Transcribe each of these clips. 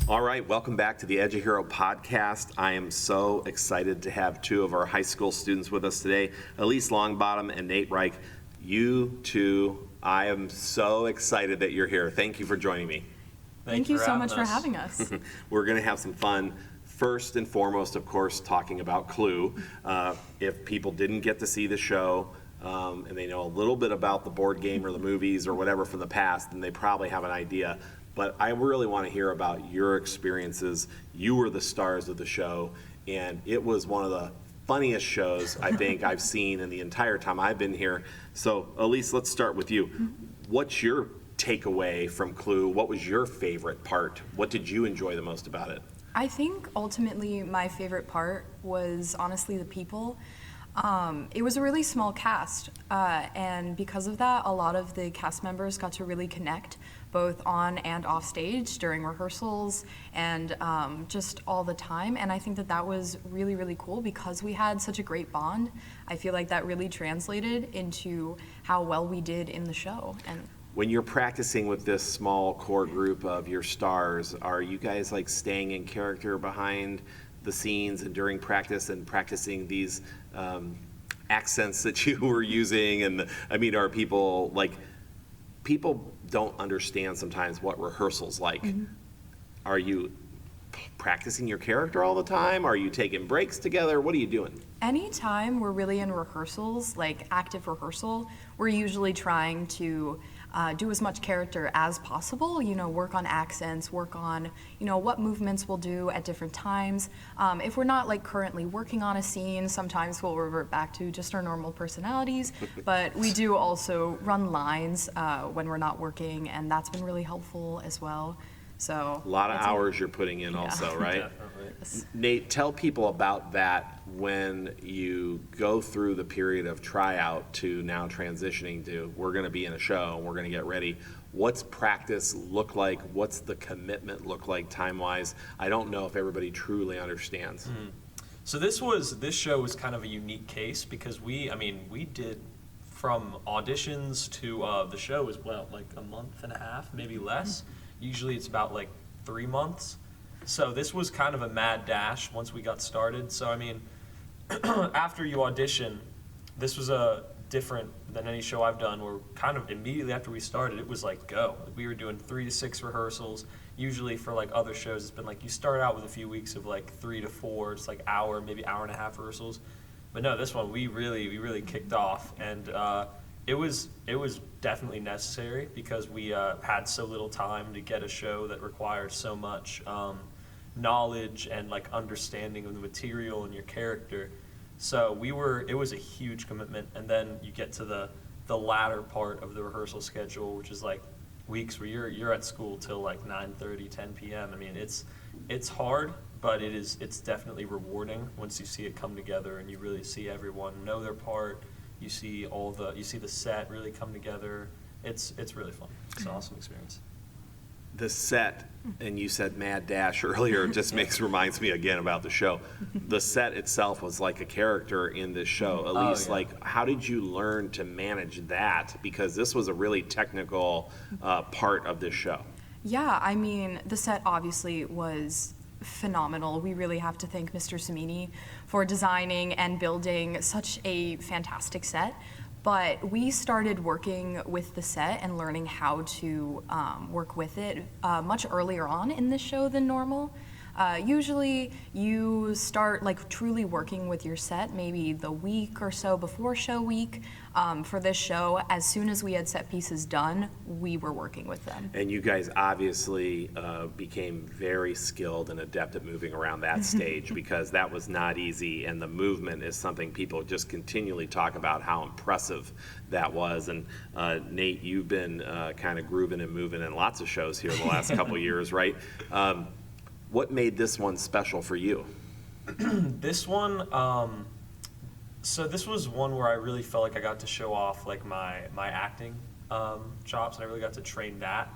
All right, welcome back to the EduHERO Podcast. I am so excited to have two of our high school students with us today, Elyse Longbottom and Nate Reich. You two, I am so excited that you're here. Thank you for joining me. Thank you so much for having us. We're going to have some fun. First and foremost, of course, talking about Clue. If people didn't get to see the show, and they know a little bit about the board game or the movies or whatever from the past, then they probably have an idea. But I really want to hear about your experiences. You were the stars of the show, and it was one of the funniest shows I think I've seen in the entire time I've been here. So, Elyse, let's start with you. What's your takeaway from Clue? What was your favorite part? What did you enjoy the most about it? I think ultimately my favorite part was honestly the people. It was a really small cast, and because of that, a lot of the cast members got to really connect, both on and off stage during rehearsals and just all the time. And I think that that was really, really cool because we had such a great bond. I feel like that really translated into how well we did in the show. And when you're practicing with this small core group of your stars, are you guys like staying in character behind the scenes and during practice and practicing these accents that you were using? And are people don't understand sometimes what rehearsal's like. Mm-hmm. Are you practicing your character all the time? Are you taking breaks together? What are you doing? Anytime we're really in rehearsals, like active rehearsal, we're usually trying to do as much character as possible, work on accents, work on, what movements we'll do at different times. If we're not like currently working on a scene, sometimes we'll revert back to just our normal personalities, but we do also run lines when we're not working, and that's been really helpful as well. So a lot of hours you're putting in also, right? Yes. Nate, tell people about that when you go through the period of tryout to now transitioning to we're going to be in a show and we're going to get ready. What's practice look like? What's the commitment look like time-wise? I don't know if everybody truly understands. Mm-hmm. So this show was kind of a unique case because we did from auditions to the show was like a month and a half, maybe less. Usually it's about like 3 months. So this was kind of a mad dash once we got started. So after you audition, this was different than any show I've done where kind of immediately after we started, it was like go. We were doing 3 to 6 rehearsals. Usually for like other shows, it's been like you start out with a few weeks of like 3 to 4, it's like hour, maybe hour and a half rehearsals. But no, this one we really kicked off, and it was definitely necessary because we had so little time to get a show that required so much knowledge and like understanding of the material and your character. So it was a huge commitment, and then you get to the latter part of the rehearsal schedule, which is like weeks where you're at school till like 9:30, 10 p.m. It's hard, but it's definitely rewarding once you see it come together and you really see everyone know their part. You see the set really come together. It's really fun. It's an awesome experience. The set, and you said mad dash earlier, just reminds me again about the show. The set itself was like a character in this show. Elyse, how did you learn to manage that? Because this was a really technical part of this show. Yeah, the set obviously was phenomenal. We really have to thank Mr. Samini for designing and building such a fantastic set. But we started working with the set and learning how to work with it much earlier on in the show than normal. Usually you start like truly working with your set maybe the week or so before show week. For this show, as soon as we had set pieces done, we were working with them. And you guys obviously became very skilled and adept at moving around that stage because that was not easy, and the movement is something people just continually talk about how impressive that was. And Nate, you've been kind of grooving and moving in lots of shows here the last couple years, right? What made this one special for you? This one, so this was one where I really felt like I got to show off like my acting chops, and I really got to train that,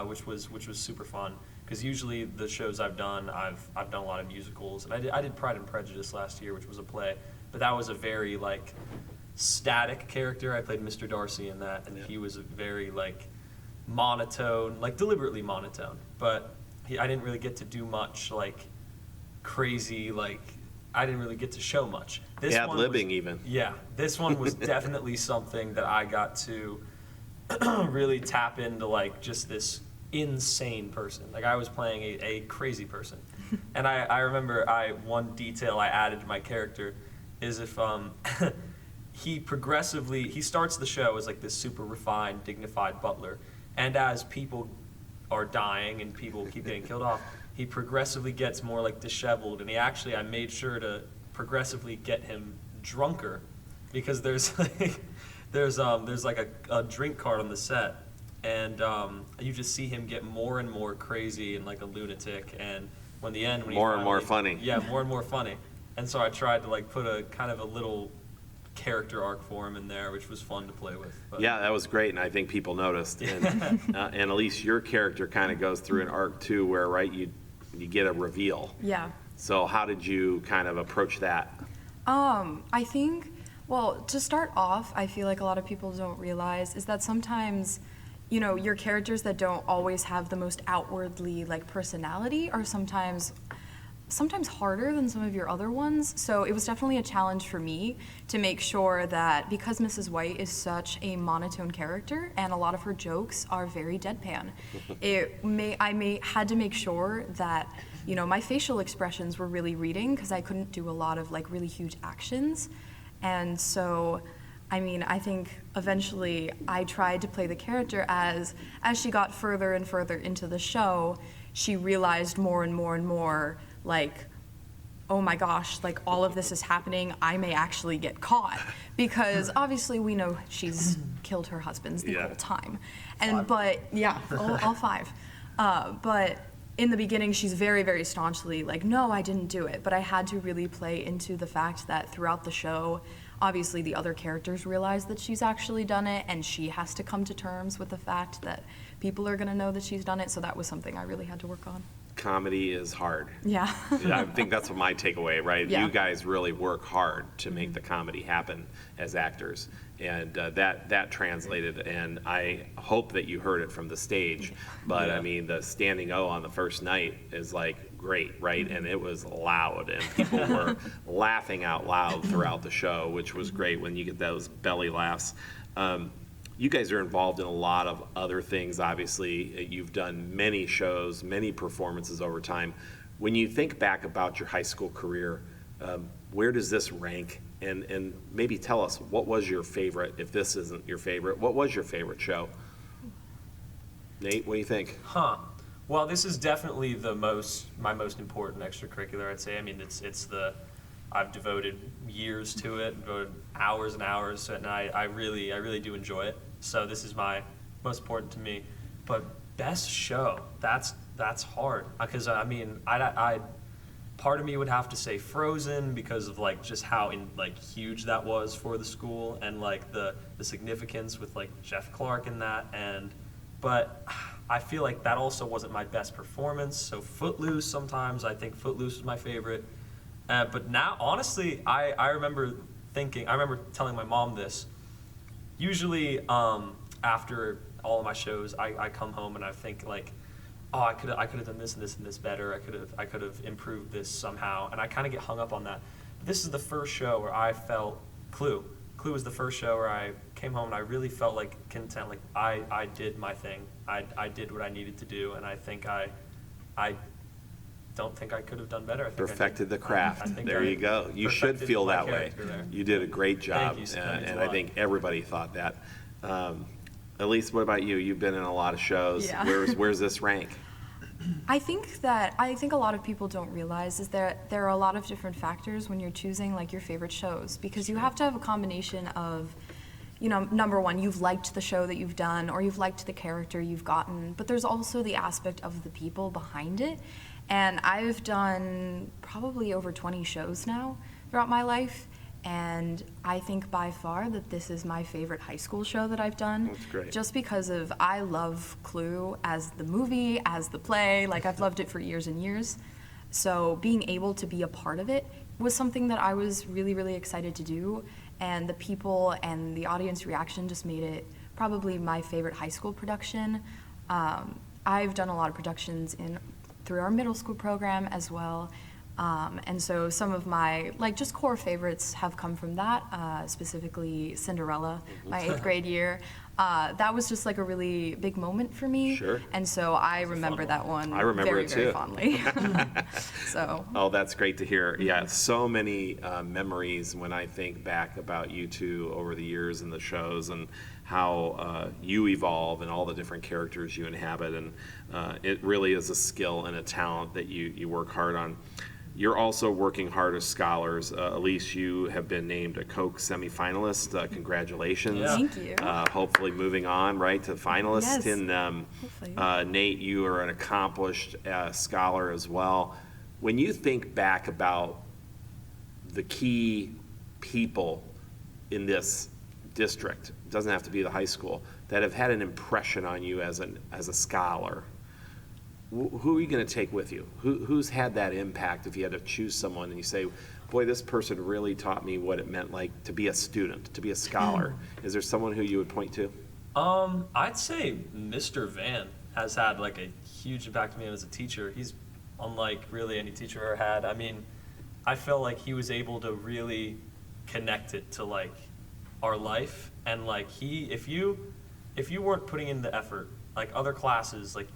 which was super fun. Because usually the shows I've done, I've done a lot of musicals, and I did Pride and Prejudice last year, which was a play, but that was a very like static character. I played Mr. Darcy in that, and he was a very like monotone, like deliberately monotone. But I didn't really get to do much like crazy, like I didn't really get to show much. This one Ad-libbing was- even. Yeah, this one was definitely something that I got to really tap into, like just this insane person. Like I was playing a crazy person. And I remember one detail I added to my character is if he starts the show as like this super refined, dignified butler, and as people are dying and people keep getting killed off, he progressively gets more like disheveled, and I made sure to progressively get him drunker, because there's like a drink card on the set, and you just see him get more and more crazy and like a lunatic, and when he More and more funny. Yeah, more and more funny. And so I tried to like put a kind of a little character arc for him in there, which was fun to play with. But. Yeah, that was great, and I think people noticed. And, and Elyse, your character kind of goes through an arc too, where you get a reveal. Yeah. So how did you kind of approach that? I think, well, to start off, I feel like a lot of people don't realize is that sometimes, your characters that don't always have the most outwardly like personality are sometimes harder than some of your other ones. So it was definitely a challenge for me to make sure that, because Mrs. White is such a monotone character and a lot of her jokes are very deadpan, I had to make sure that, my facial expressions were really reading, because I couldn't do a lot of like really huge actions. And so, I think eventually I tried to play the character as she got further and further into the show, she realized more and more and more, like, oh my gosh, like all of this is happening, I may actually get caught. Because obviously we know she's killed her husbands the whole time. But yeah, all five. But in the beginning, she's very, very staunchly like, no, I didn't do it. But I had to really play into the fact that throughout the show, obviously the other characters realize that she's actually done it, and she has to come to terms with the fact that people are gonna know that she's done it. So that was something I really had to work on. Comedy is hard. Yeah. I think that's what my takeaway, right? Yeah. You guys really work hard to make the comedy happen as actors, and that translated, and I hope that you heard it from the stage, but Yeah. The standing O on the first night is like great, right? And it was loud, and people were laughing out loud throughout the show, which was great when you get those belly laughs. You guys are involved in a lot of other things, obviously. You've done many shows, many performances over time. When you think back about your high school career, where does this rank? And maybe tell us, what was your favorite, if this isn't your favorite, what was your favorite show? Nate, what do you think? Well, this is definitely my most important extracurricular, I'd say. I've devoted years to it, devoted hours and hours, and I really do enjoy it. So this is my most important to me. But best show, that's hard, because I part of me would have to say Frozen, because of like just how huge that was for the school, and like the significance with like Jeff Clark in that, but I feel like that also wasn't my best performance. So Footloose, sometimes I think Footloose is my favorite. But now, honestly, I remember telling my mom this. Usually, after all of my shows, I come home and I think like, oh, I could have done this and this and this better. I could have improved this somehow, and I kind of get hung up on that. But this is the first show where I felt Clue. Clue was the first show where I came home and I really felt like content. Like I did my thing. I did what I needed to do, and I think I don't think I could have done better. I think Perfected the craft. I think There you go. You should perfected feel my that way. character there. You did a great job, Thank you. That means a and I lot. think everybody thought that. Elyse, what about you? You've been in a lot of shows. Yeah. Where's this rank? I think a lot of people don't realize is that there are a lot of different factors when you're choosing like your favorite shows, because you have to have a combination of, number one, you've liked the show that you've done, or you've liked the character you've gotten, but there's also the aspect of the people behind it. And I've done probably over 20 shows now throughout my life, and I think by far that this is my favorite high school show that I've done. That's great. Just because I love Clue as the movie, as the play, like I've loved it for years and years. So being able to be a part of it was something that I was really, really excited to do, and the people and the audience reaction just made it probably my favorite high school production. I've done a lot of productions in through our middle school program as well. And so some of my just core favorites have come from that, specifically Cinderella, my 8th grade year. That was just like a really big moment for me. Sure. And so I remember that one I remember very, it very too. fondly. So. Oh, that's great to hear. Yeah, so many memories when I think back about you two over the years in the shows and how you evolve and all the different characters you inhabit. And it really is a skill and a talent that you work hard on. You're also working hard as scholars. Elyse, you have been named a Koch semifinalist. Congratulations. Yeah. Thank you. Hopefully moving on, right, to finalists. Yes. And Hopefully. Nate, you are an accomplished scholar as well. When you think back about the key people in this district, it doesn't have to be the high school, that have had an impression on you as a scholar, who are you going to take with you? Who's had that impact if you had to choose someone and you say, boy, this person really taught me what it meant like to be a student, to be a scholar? Is there someone who you would point to? I'd say Mr. Van has had like a huge impact on me as a teacher. He's unlike really any teacher I've ever had. I mean, I felt like he was able to really connect it to like our life, and like if you weren't putting in the effort, like other classes, like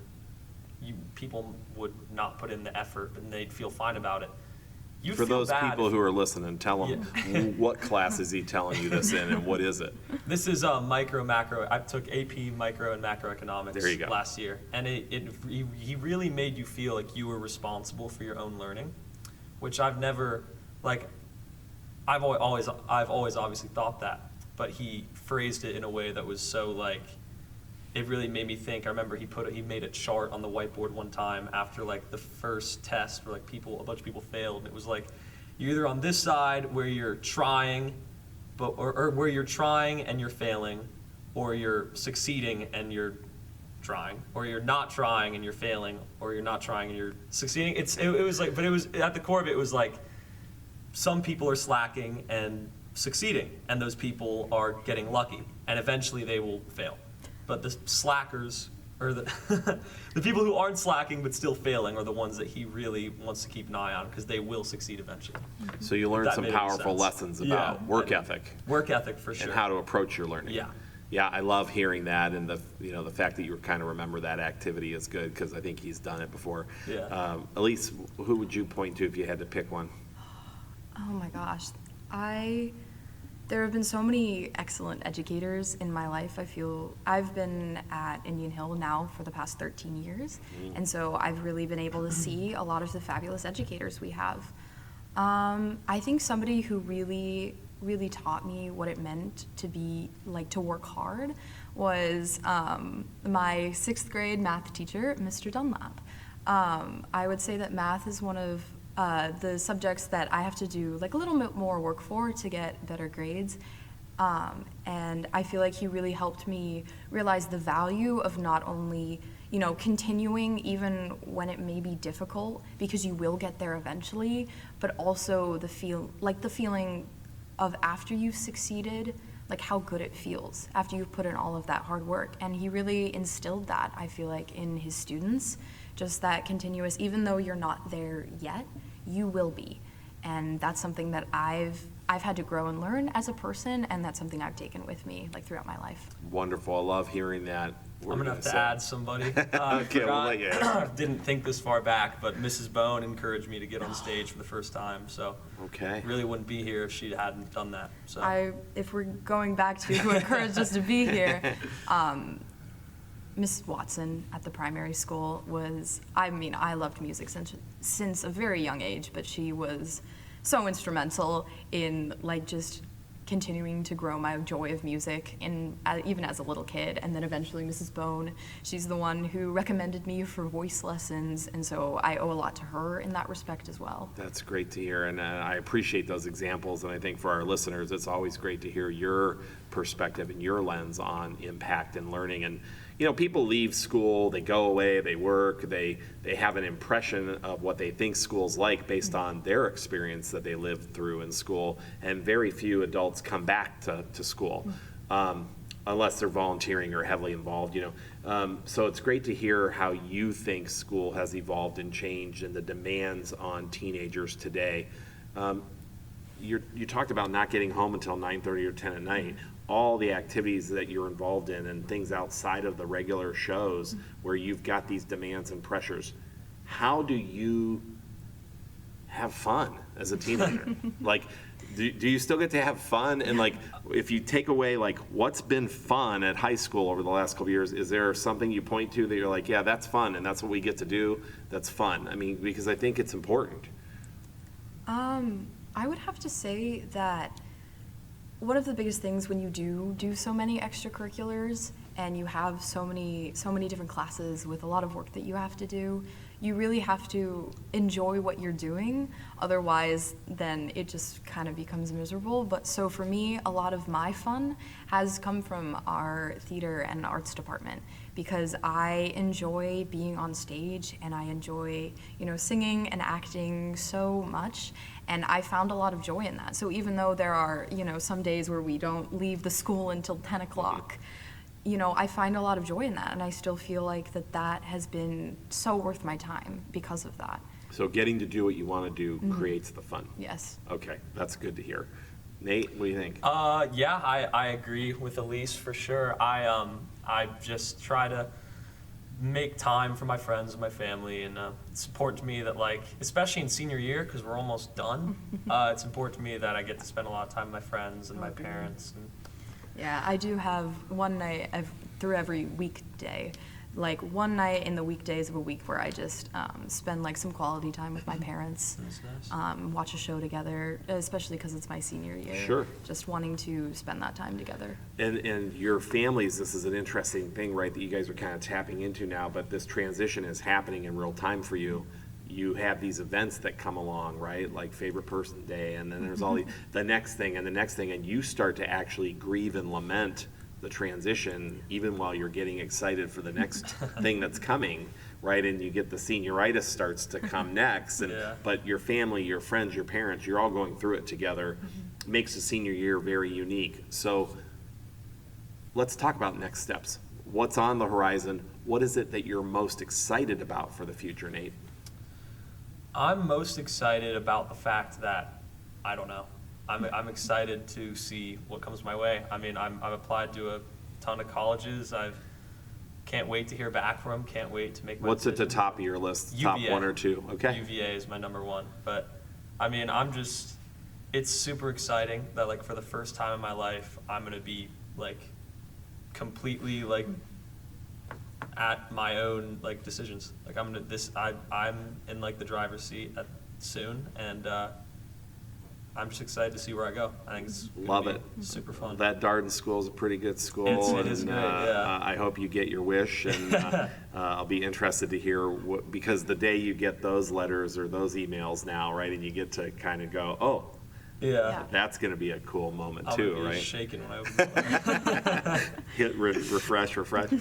people would not put in the effort and they'd feel fine about it. You'd For feel those bad people if- who are listening, tell them what class is he telling you this in and what is it? This is micro macro. I took AP micro and macroeconomics There you go. last year, and he really made you feel like you were responsible for your own learning, which I've never like. I've always obviously thought that, but he phrased it in a way that was so like. It really made me think. I remember he made a chart on the whiteboard one time after like the first test where like a bunch of people failed, and it was like you're either on this side where you're trying, or where you're trying and you're failing, or you're succeeding and you're trying, or you're not trying and you're failing, or you're not trying and you're succeeding. It was like, but it was at the core of it was like some people are slacking and succeeding, and those people are getting lucky, and eventually they will fail. But the slackers, or the the people who aren't slacking but still failing, are the ones that he really wants to keep an eye on, because they will succeed eventually. So you learned That some made any powerful sense. lessons about Yeah. work ethic Work ethic for sure. and how to approach your learning. Yeah. Yeah, I love hearing that, and the fact that you kind of remember that activity is good, because I think he's done it before. Yeah. Elyse, who would you point to if you had to pick one? Oh my gosh. There have been so many excellent educators in my life. I feel I've been at Indian Hill now for the past 13 years, and so I've really been able to see a lot of the fabulous educators we have. I think somebody who really, really taught me what it meant to be, like, to work hard was my 6th grade math teacher, Mr. Dunlap. I would say that math is one of the subjects that I have to do like a little bit more work for to get better grades. And I feel like he really helped me realize the value of not only, continuing even when it may be difficult, because you will get there eventually, but also the feeling of after you've succeeded, like how good it feels after you've put in all of that hard work. And he really instilled that, I feel like, in his students, just that continuous, even though you're not there yet, you will be. And that's something that I've had to grow and learn as a person, and that's something I've taken with me like throughout my life. Wonderful. I love hearing that. I'm gonna have to add somebody. Okay, we'll let you add. Didn't think this far back, but Mrs. Bone encouraged me to get on stage for the first time. So Okay. really wouldn't be here if she hadn't done that. So If we're going back to who encouraged us to be here, Miss Watson at the primary school I loved music since a very young age, but she was so instrumental in like just continuing to grow my joy of music, and even as a little kid. And then eventually Mrs. Bone, she's the one who recommended me for voice lessons, and so I owe a lot to her in that respect as well. That's great to hear, and I appreciate those examples, and I think for our listeners, it's always great to hear your perspective and your lens on impact and learning. And people leave school, they go away, they work, they have an impression of what they think school's like based on their experience that they lived through in school, and very few adults come back to school. unless they're volunteering or heavily involved, So it's great to hear how you think school has evolved and changed and the demands on teenagers today. You talked about not getting home until 9:30 or 10 at night. All the activities that you're involved in and things outside of the regular shows where you've got these demands and pressures. How do you have fun as a teenager? Like, do you still get to have fun? And like, if you take away like what's been fun at high school over the last couple of years, is there something you point to that you're like, yeah, that's fun and that's what we get to do? That's fun. I mean, because I think it's important. I would have to say that one of the biggest things when you do so many extracurriculars and you have so many different classes with a lot of work that you have to do, you really have to enjoy what you're doing. Otherwise, then it just kind of becomes miserable. But so for me, a lot of my fun has come from our theater and arts department because I enjoy being on stage and I enjoy, singing and acting so much. And I found a lot of joy in that. So even though there are, some days where we don't leave the school until 10 o'clock, I find a lot of joy in that, and I still feel like that has been so worth my time because of that. So getting to do what you want to do creates the fun. Yes. Okay, that's good to hear. Nate, what do you think? Yeah, I agree with Elyse for sure. I just try to make time for my friends and my family, and it's important to me that, like, especially in senior year, because we're almost done, it's important to me that I get to spend a lot of time with my friends and my parents. And yeah, I do have one night through every weekday, like one night in the weekdays of a week where I just spend like some quality time with my parents, That's nice. Watch a show together, especially because it's my senior year. Sure. Just wanting to spend that time together. And your families, this is an interesting thing, right, that you guys are kind of tapping into now, but this transition is happening in real time for you. You have these events that come along, right, like Favorite Person Day, and then there's all the next thing and the next thing, and you start to actually grieve and lament the transition even while you're getting excited for the next thing that's coming, right? And you get the senioritis starts to come next, and Yeah. but your family, your friends, your parents, you're all going through it together. Makes the senior year very unique. So let's talk about next steps. What's on the horizon? What is it that you're most excited about for the future, Nate? I'm most excited about the fact that, I don't know, I'm excited to see what comes my way. I mean, I've applied to a ton of colleges. Can't wait to hear back from them. Can't wait to make my What's at the decision. top of your list? Top UVA. one or two? Okay. UVA is my number one. But, I mean, it's super exciting that, like, for the first time in my life, I'm going to be, like, completely, like, at my own, like, decisions. Like, I'm in, like, the driver's seat soon, and I'm just excited to see where I go. I think it's gonna Love be it. super fun. That Darden school is a pretty good school. It is and, great, yeah. I hope you get your wish, and I'll be interested to hear because the day you get those letters or those emails now, right, and you get to kind of go, oh, Yeah. that's going to be a cool moment I'm too, gonna be right? shaking when I open the Hit refresh.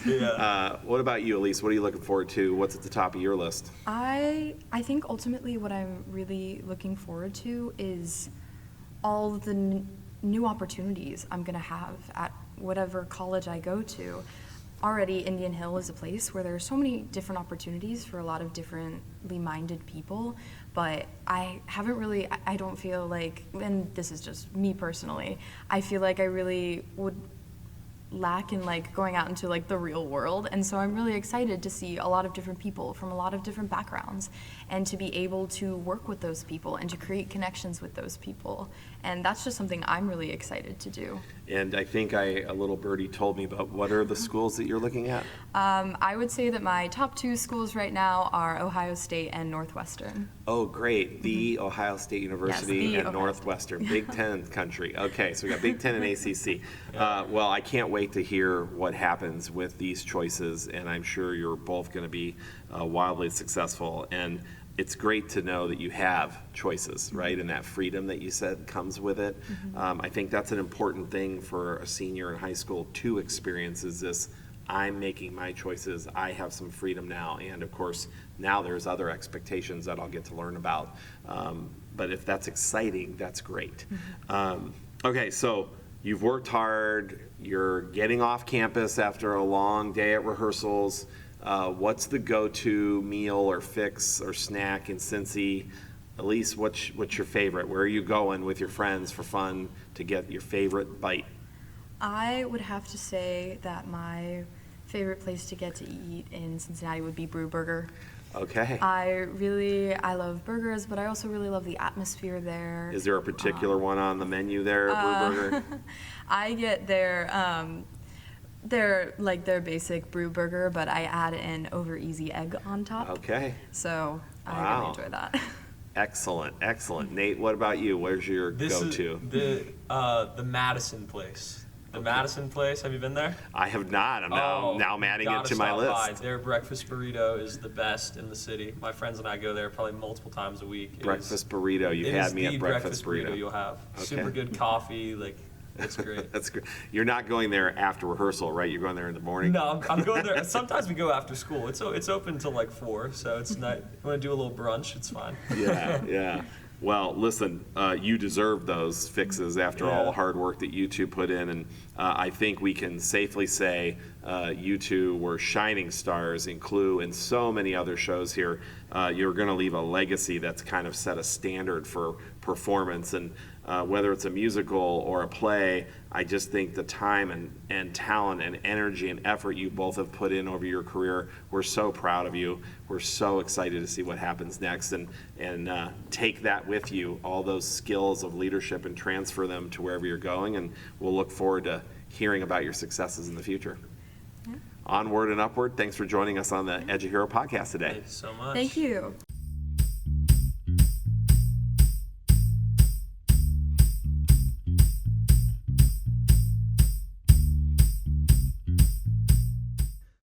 Yeah. What about you, Elyse? What are you looking forward to? What's at the top of your list? I think ultimately what I'm really looking forward to is all the new opportunities I'm going to have at whatever college I go to. Already, Indian Hill is a place where there are so many different opportunities for a lot of differently minded people, but I don't feel like, and this is just me personally, I feel like I really would lack in like going out into like the real world, and so I'm really excited to see a lot of different people from a lot of different backgrounds and to be able to work with those people and to create connections with those people, and that's just something I'm really excited to do. And I think a little birdie told me about what are the schools that you're looking at? I would say that my top two schools right now are Ohio State and Northwestern. Oh, great. The Ohio State University the and Ohio Northwestern. Big Ten country. Okay, so we got Big Ten and ACC. Well, I can't wait to hear what happens with these choices, and I'm sure you're both going to be wildly successful. And it's great to know that you have choices, right? And that freedom that you said comes with it. I think that's an important thing for a senior in high school to experience is this, I'm making my choices, I have some freedom now, and of course, now there's other expectations that I'll get to learn about. But if that's exciting, that's great. Okay, so you've worked hard, you're getting off campus after a long day at rehearsals. What's the go-to meal or fix or snack in Cincy? Elyse, what's your favorite? Where are you going with your friends for fun to get your favorite bite? I would have to say that my favorite place to get to eat in Cincinnati would be Brew Burger. Okay. I love burgers, but I also really love the atmosphere there. Is there a particular one on the menu there, Brew Burger? I get their basic Brew Burger, but I add an over easy egg on top. Okay. So I Wow. really enjoy that. Excellent, excellent. Nate, what about you? Where's your This go-to? is the Madison place. The Madison place, have you been there? I have not. I'm now you adding it gotta to my stop by. list. Their breakfast burrito is the best in the city. My friends and I go there probably multiple times a week. Breakfast burrito. You It had is me the at breakfast burrito you'll have. Okay. Super good coffee, like it's great. That's good. You're not going there after rehearsal, right? You're going there in the morning? No, I'm going there. Sometimes we go after school. It's open till like 4, so it's not. You want to do a little brunch? It's fine. Yeah, yeah. Well, listen, you deserve those fixes after all the hard work that you two put in, and I think we can safely say you two were shining stars in Clue and so many other shows here. You're going to leave a legacy that's kind of set a standard for performance, and whether it's a musical or a play, I just think the time and talent and energy and effort you both have put in over your career, we're so proud of you. We're so excited to see what happens next, and take that with you, all those skills of leadership, and transfer them to wherever you're going, and we'll look forward to hearing about your successes in the future. Onward and upward. Thanks for joining us on the EduHERO Podcast today. Thanks so much. Thank you.